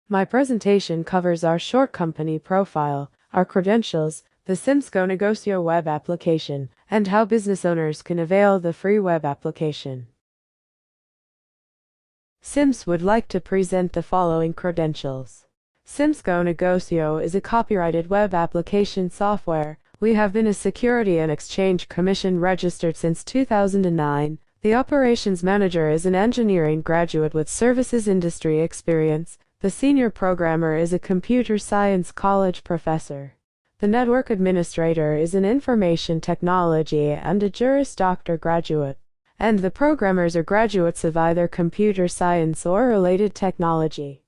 My presentation covers our short company profile, our credentials, the Simss-Negosyo web application, and how business owners can avail the free web application. Simss would like to present the following credentials. Simss-Negosyo is a copyrighted web application software. We have been a Security and Exchange Commission registered since 2009. The operations manager is an engineering graduate with services industry experience. The senior programmer is a computer science college professor. The network administrator is an information technology and a Juris Doctor graduate. And the programmers are graduates of either computer science or related technology.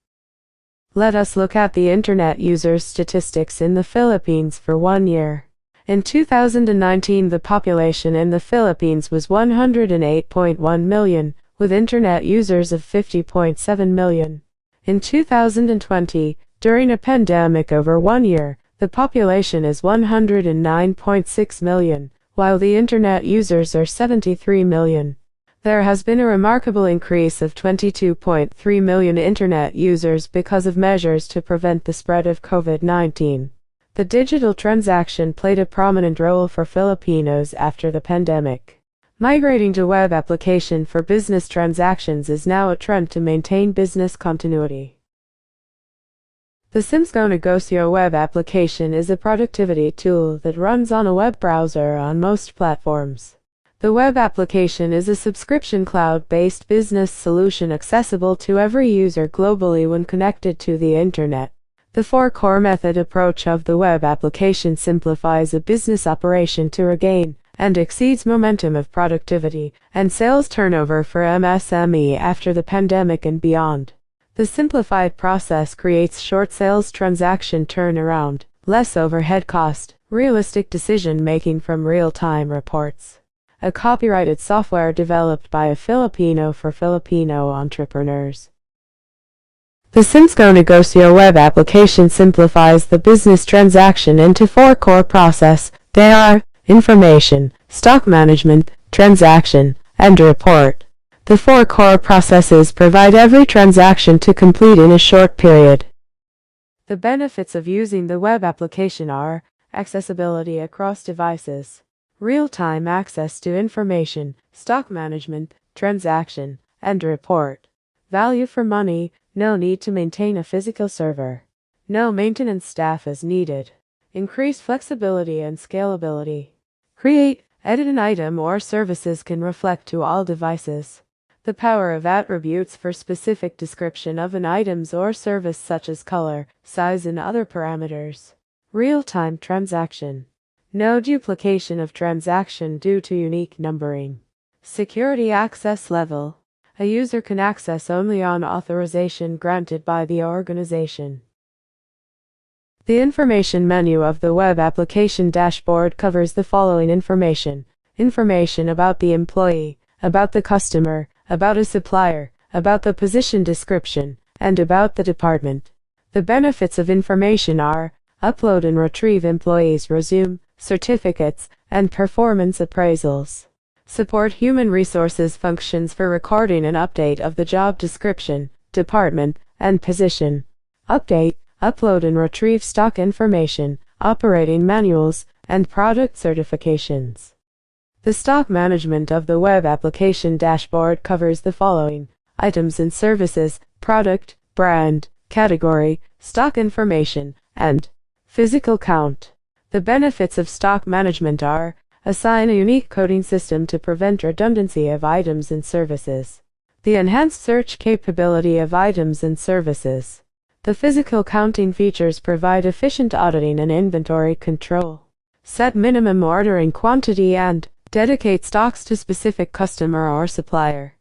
Let us look at the Internet users statistics in the Philippines for 1 year. In 2019, the population in the Philippines was 108.1 million, with Internet users of 50.7 million. In 2020, during a pandemic over 1 year, the population is 109.6 million, while the Internet users are 73 million. There has been a remarkable increase of 22.3 million Internet users because of measures to prevent the spread of COVID-19. The digital transaction played a prominent role for Filipinos after the pandemic. Migrating to web application for business transactions is now a trend to maintain business continuity. The Simss-Negosyo web application is a productivity tool that runs on a web browser on most platforms. The web application is a subscription cloud-based business solution accessible to every user globally when connected to the Internet. The four-core method approach of the web application simplifies a business operation to regain and exceeds momentum of productivity and sales turnover for MSME after the pandemic and beyond. The simplified process creates short sales transaction turnaround, less overhead cost, realistic decision-making from real-time reports. A copyrighted software developed by a Filipino for Filipino entrepreneurs. The Simss-Negosyo web application simplifies the business transaction into four core process. They are information, stock management, transaction, and report. The four core processes provide every transaction to complete in a short period. The benefits of using the web application are accessibility across devices, real-time access to information, stock management, transaction, and report. Value for money, no need to maintain a physical server. No maintenance staff is needed. Increased flexibility and scalability. Create, edit an item or services can reflect to all devices. The power of attributes for specific description of an items or service such as color, size and other parameters. Real-time transaction. No duplication of transaction due to unique numbering. Security access level. A user can access only on authorization granted by the organization. The information menu of the web application dashboard covers the following information. Information about the employee, about the customer, about a supplier, about the position description, and about the department. The benefits of information are upload and retrieve employees' resume, certificates, and performance appraisals. Support human resources functions for recording and update of the job description, department, and position. Update, upload and retrieve stock information, operating manuals, and product certifications. The stock management of the web application dashboard covers the following: items and services, product, brand, category, stock information, and physical count. The benefits of stock management are assign a unique coding system to prevent redundancy of items and services. The enhanced search capability of items and services. The physical counting features provide efficient auditing and inventory control. Set minimum ordering quantity and dedicate stocks to specific customer or supplier.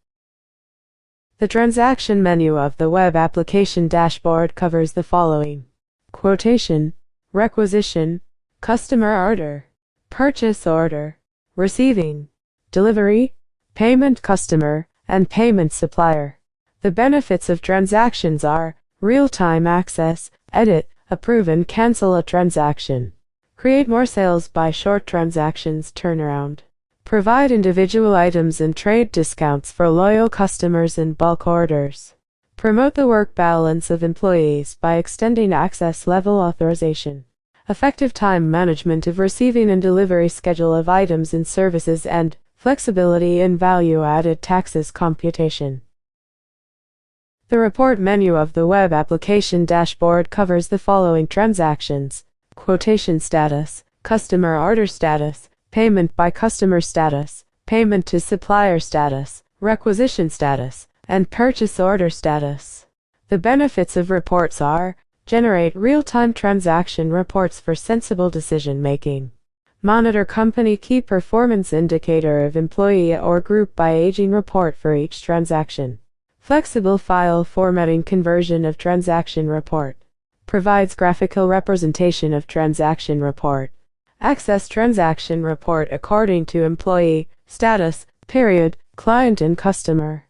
The transaction menu of the web application dashboard covers the following: quotation, requisition, customer order, purchase order, receiving, delivery, payment customer, and payment supplier. The benefits of transactions are real-time access, edit, approve and cancel a transaction. Create more sales by short transactions turnaround. Provide individual items and trade discounts for loyal customers in bulk orders. Promote the work balance of employees by extending access level authorization. Effective time management of receiving and delivery schedule of items and services and flexibility in value-added taxes computation. The report menu of the web application dashboard covers the following transactions: quotation status, customer order status, payment by customer status, payment to supplier status, requisition status, and purchase order status. The benefits of reports are generate real-time transaction reports for sensible decision-making. Monitor company key performance indicator of employee or group by aging report for each transaction. Flexible file formatting conversion of transaction report. Provides graphical representation of transaction report. Access transaction report according to employee, status, period, client and customer.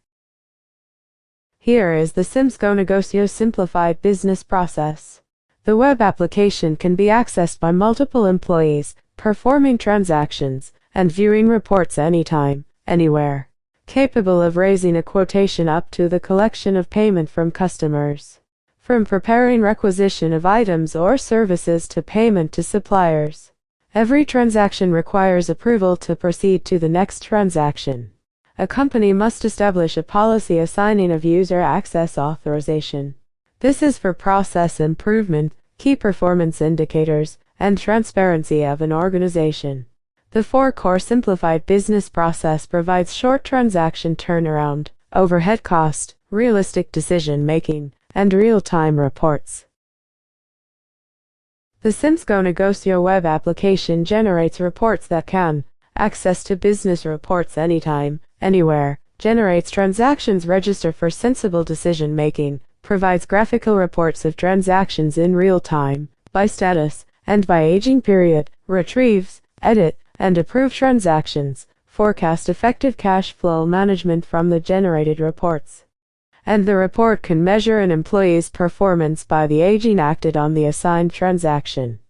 Here is the Simss-Negosyo simplified business process. The web application can be accessed by multiple employees, performing transactions, and viewing reports anytime, anywhere. Capable of raising a quotation up to the collection of payment from customers. From preparing requisition of items or services to payment to suppliers. Every transaction requires approval to proceed to the next transaction. A company must establish a policy assigning of user access authorization. This is for process improvement, key performance indicators, and transparency of an organization. The four-core simplified business process provides short transaction turnaround, overhead cost, realistic decision-making, and real-time reports. The Simss-Negosyo web application generates reports that can access to business reports anytime, anywhere, generates transactions register for sensible decision-making, provides graphical reports of transactions in real time, by status, and by aging period, retrieves, edit, and approve transactions, forecast effective cash flow management from the generated reports. And the report can measure an employee's performance by the aging acted on the assigned transaction.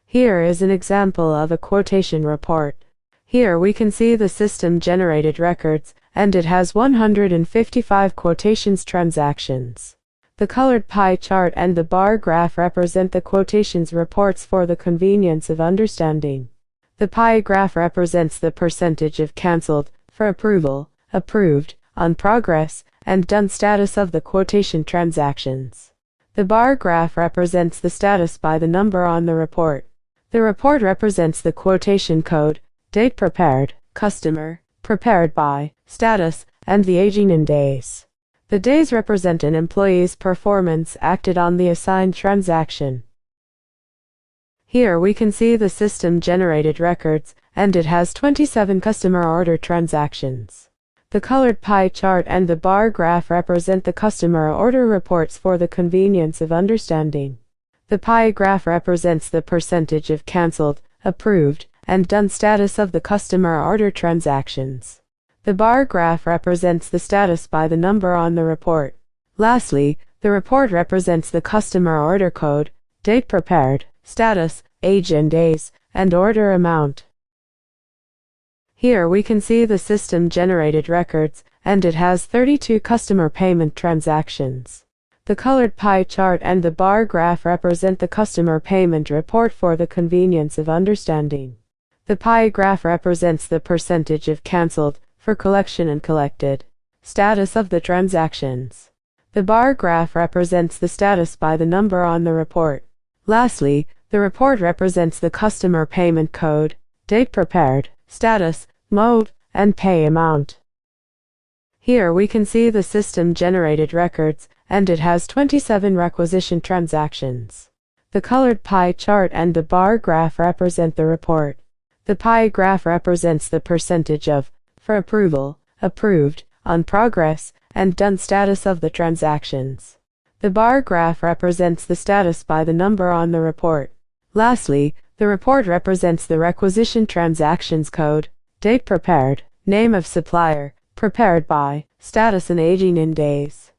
Here is an example of a quotation report. Here we can see the system-generated records, and it has 155 quotations transactions. The colored pie chart and the bar graph represent the quotations reports for the convenience of understanding. The pie graph represents the percentage of canceled, for approval, approved, on progress, and done status of the quotation transactions. The bar graph represents the status by the number on the report. The report represents the quotation code, date prepared, customer, prepared by, status, and the aging in days. The days represent an employee's performance acted on the assigned transaction. Here we can see the system-generated records, and it has 27 customer order transactions. The colored pie chart and the bar graph represent the customer order reports for the convenience of understanding. The pie graph represents the percentage of canceled, approved, and done status of the customer order transactions. The bar graph represents the status by the number on the report. Lastly, the report represents the customer order code, date prepared, status, age in days, and order amount. Here we can see the system-generated records, and it has 32 customer payment transactions. The colored pie chart and the bar graph represent the customer payment report for the convenience of understanding. The pie graph represents the percentage of canceled, for collection and collected, status of the transactions. The bar graph represents the status by the number on the report. Lastly, the report represents the customer payment code, date prepared, status, mode, and pay amount. Here we can see the system-generated records, and it has 27 requisition transactions. The colored pie chart and the bar graph represent the report. The pie graph represents the percentage of, for approval, approved, on progress, and done status of the transactions. The bar graph represents the status by the number on the report. Lastly, The report represents the requisition transactions code, date prepared, name of supplier, prepared by, status and aging in days.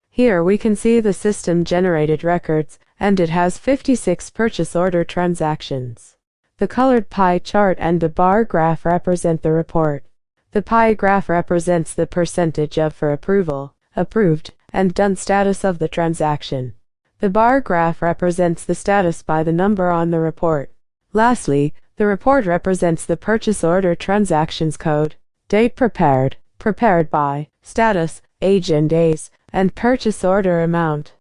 Here we can see the system-generated records, and it has 56 purchase order transactions. The colored pie chart and the bar graph represent the report. The pie graph represents the percentage of for approval, approved, and done status of the transaction. The bar graph represents the status by the number on the report. Lastly, the report represents the purchase order transactions code, date prepared, prepared by, status, age in days, and purchase order amount.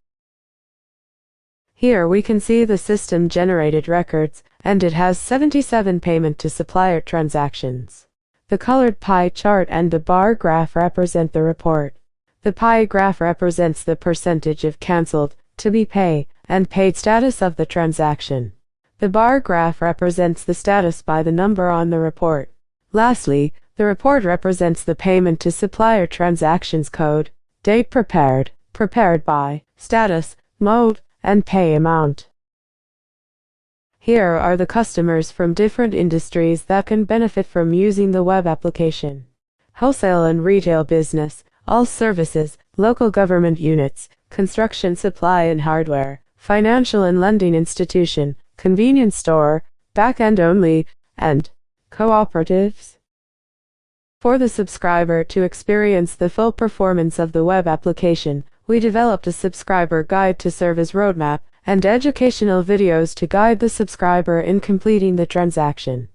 Here we can see the system-generated records, and it has 77 payment to supplier transactions. The colored pie chart and the bar graph represent the report. The pie graph represents the percentage of canceled, to be pay, and paid status of the transaction. The bar graph represents the status by the number on the report. Lastly, the report represents the payment to supplier transactions code, date prepared, prepared by, status, mode, and pay amount. Here are the customers from different industries that can benefit from using the web application. Wholesale and retail business, all services, local government units, construction supply and hardware, financial and lending institution, convenience store, back-end only, and cooperatives. For the subscriber to experience the full performance of the web application, we developed a subscriber guide to serve as roadmap and educational videos to guide the subscriber in completing the transaction.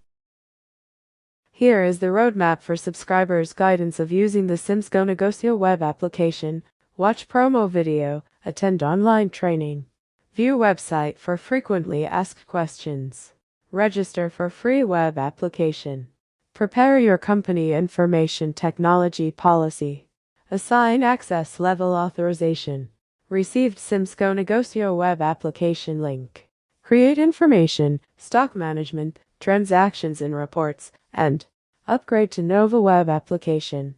Here is the roadmap for subscribers' guidance of using the Simss-Negosyo web application. Watch promo video, attend online training. View website for frequently asked questions. Register for free web application. Prepare your company information technology policy. Assign access level authorization. Received Simss-Negosyo web application link. Create information, stock management, transactions and reports, and upgrade to Nova web application.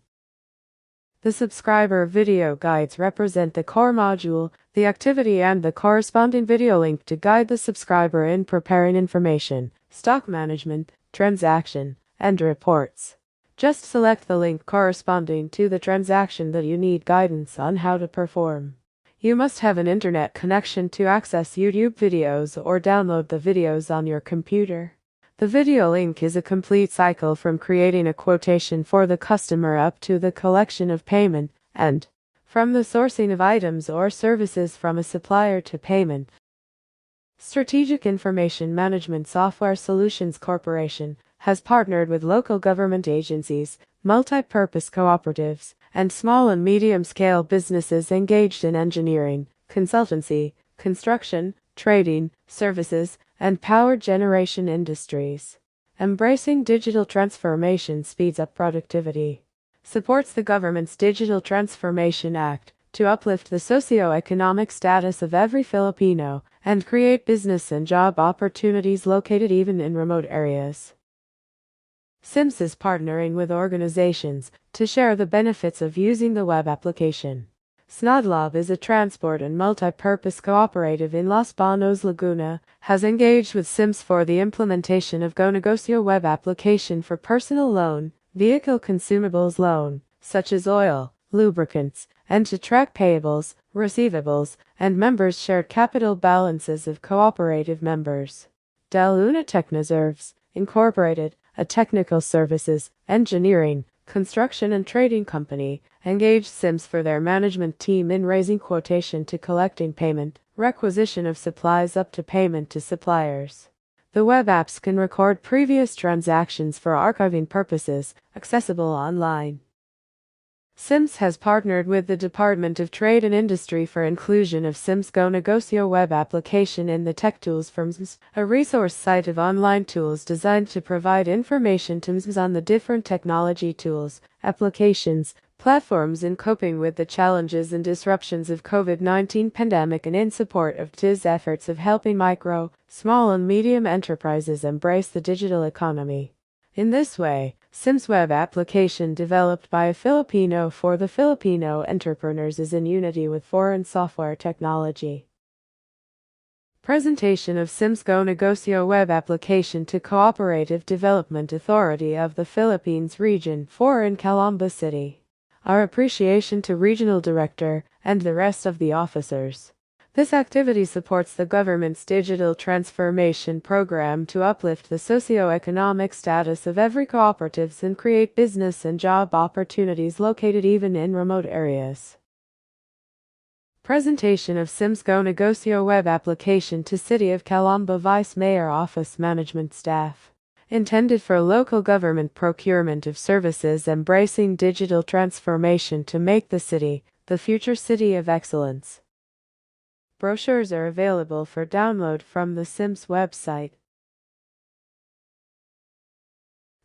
The subscriber video guides represent the core module, the activity and the corresponding video link to guide the subscriber in preparing information, stock management, transaction, and reports. Just select the link corresponding to the transaction that you need guidance on how to perform. You must have an internet connection to access YouTube videos or download the videos on your computer. The video link is a complete cycle from creating a quotation for the customer up to the collection of payment, and from the sourcing of items or services from a supplier to payment. Strategic Information Management Software Solutions Corporation has partnered with local government agencies, multi-purpose cooperatives, and small and medium-scale businesses engaged in engineering, consultancy, construction, trading, services, and power generation industries. Embracing digital transformation speeds up productivity. Supports the government's Digital Transformation Act to uplift the socio-economic status of every Filipino and create business and job opportunities located even in remote areas. SIMSS is partnering with organizations to share the benefits of using the web application. Snodlab is a transport and multi-purpose cooperative in Los Banos, Laguna, has engaged with SIMSS for the implementation of Go-Negosyo web application for personal loan, vehicle consumables loan, such as oil, lubricants, and to track payables, receivables, and members' shared capital balances of cooperative members. Del Una Technoserves, Incorporated, a technical services, engineering, construction and trading company, engaged SIMSS for their management team in raising quotation to collecting payment, requisition of supplies up to payment to suppliers. The web apps can record previous transactions for archiving purposes, accessible online. SIMSS has partnered with the Department of Trade and Industry for inclusion of SIMSS Go-Negosyo web application in the Tech Tools from SIMSS, a resource site of online tools designed to provide information to SIMSS on the different technology tools, applications, platforms in coping with the challenges and disruptions of COVID-19 pandemic and in support of TIS efforts of helping micro, small and medium enterprises embrace the digital economy. In this way, SIMSS web application developed by a Filipino for the Filipino entrepreneurs is in unity with foreign software technology. Presentation of Simss-Negosyo web application to Cooperative Development Authority of the Philippines Region 4 in Calamba City. Our appreciation to Regional Director and the rest of the officers. This activity supports the government's digital transformation program to uplift the socio-economic status of every cooperatives and create business and job opportunities located even in remote areas. Presentation of Simss-Negosyo web application to City of Calamba Vice Mayor Office Management Staff. Intended for local government procurement of services embracing digital transformation to make the city the future city of excellence. Brochures are available for download from the SIMSS website.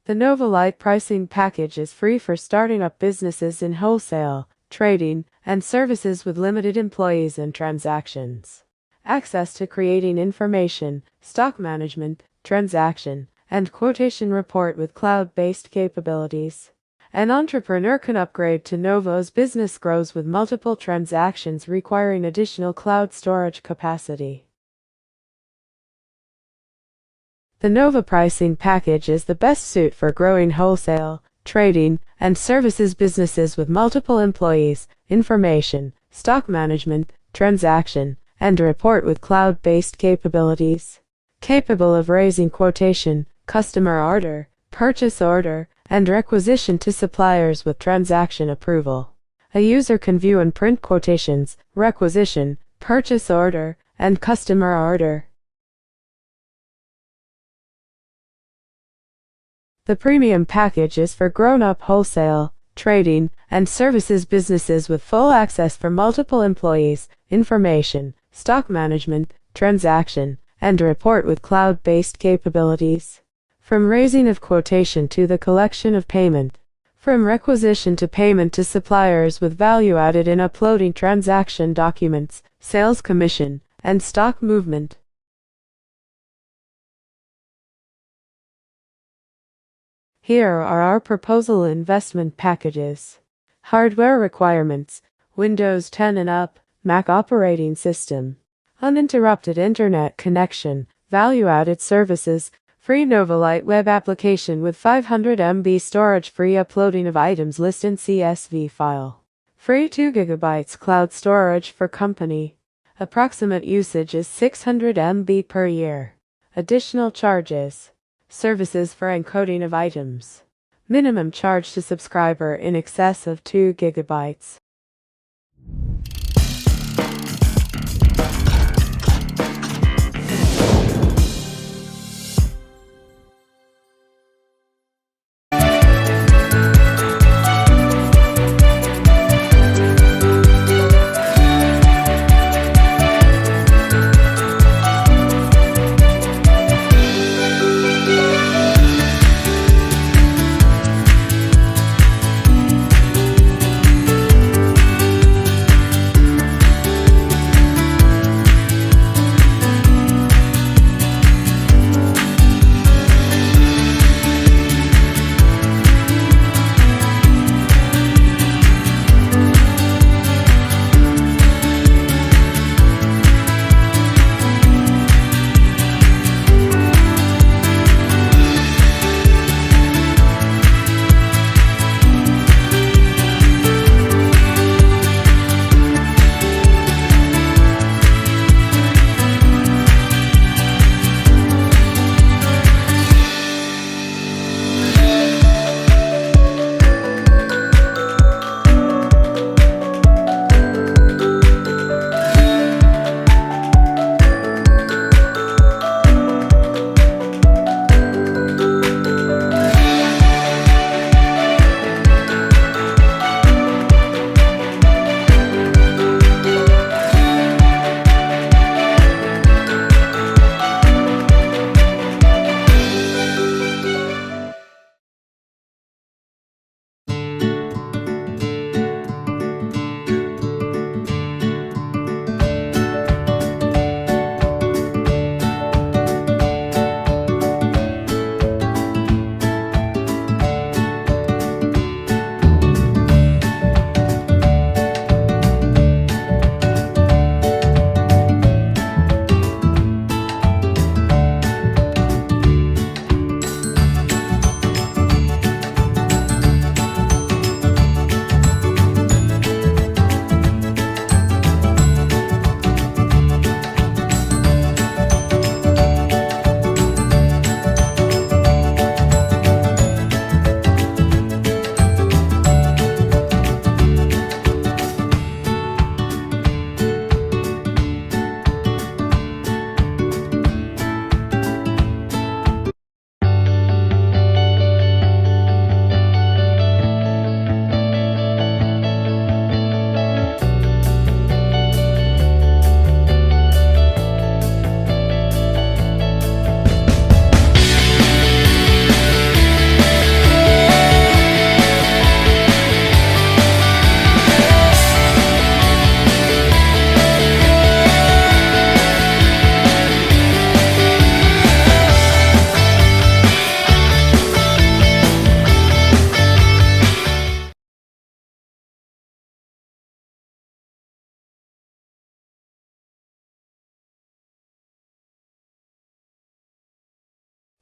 The Novolite pricing package is free for starting up businesses in wholesale, trading, and services with limited employees and transactions. Access to creating information, stock management, transaction, and quotation report with cloud-based capabilities. An entrepreneur can upgrade to Novo's business grows with multiple transactions requiring additional cloud storage capacity. The Nova pricing package is the best suit for growing wholesale, trading, and services businesses with multiple employees, information, stock management, transaction, and report with cloud-based capabilities. Capable of raising quotation, customer order, purchase order, and requisition to suppliers with transaction approval. A user can view and print quotations, requisition, purchase order, and customer order. The premium package is for grown-up wholesale, trading, and services businesses with full access for multiple employees, information, stock management, transaction, and report with cloud-based capabilities. From raising of quotation to the collection of payment. From requisition to payment to suppliers with value added in uploading transaction documents, sales commission, and stock movement. Here are our proposal investment packages. Hardware requirements: Windows 10 and up, Mac operating system. Uninterrupted internet connection, value-added services, free Novolite web application with 500 MB storage, free uploading of items list in CSV file. Free 2 GB cloud storage for company. Approximate usage is 600 MB per year. Additional charges. Services for encoding of items. Minimum charge to subscriber in excess of 2 GB.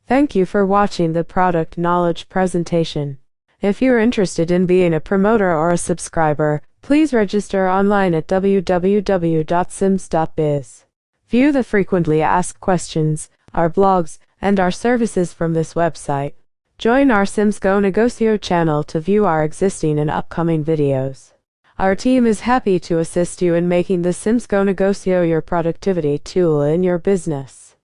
Thank you for watching the product knowledge presentation. If you're interested in being a promoter or a subscriber, please register online at www.simss.biz. View the frequently asked questions, our blogs, and our services from this website. Join our Simss Go-Negosyo channel to view our existing and upcoming videos. Our team is happy to assist you in making the Simss Go-Negosyo your productivity tool in your business.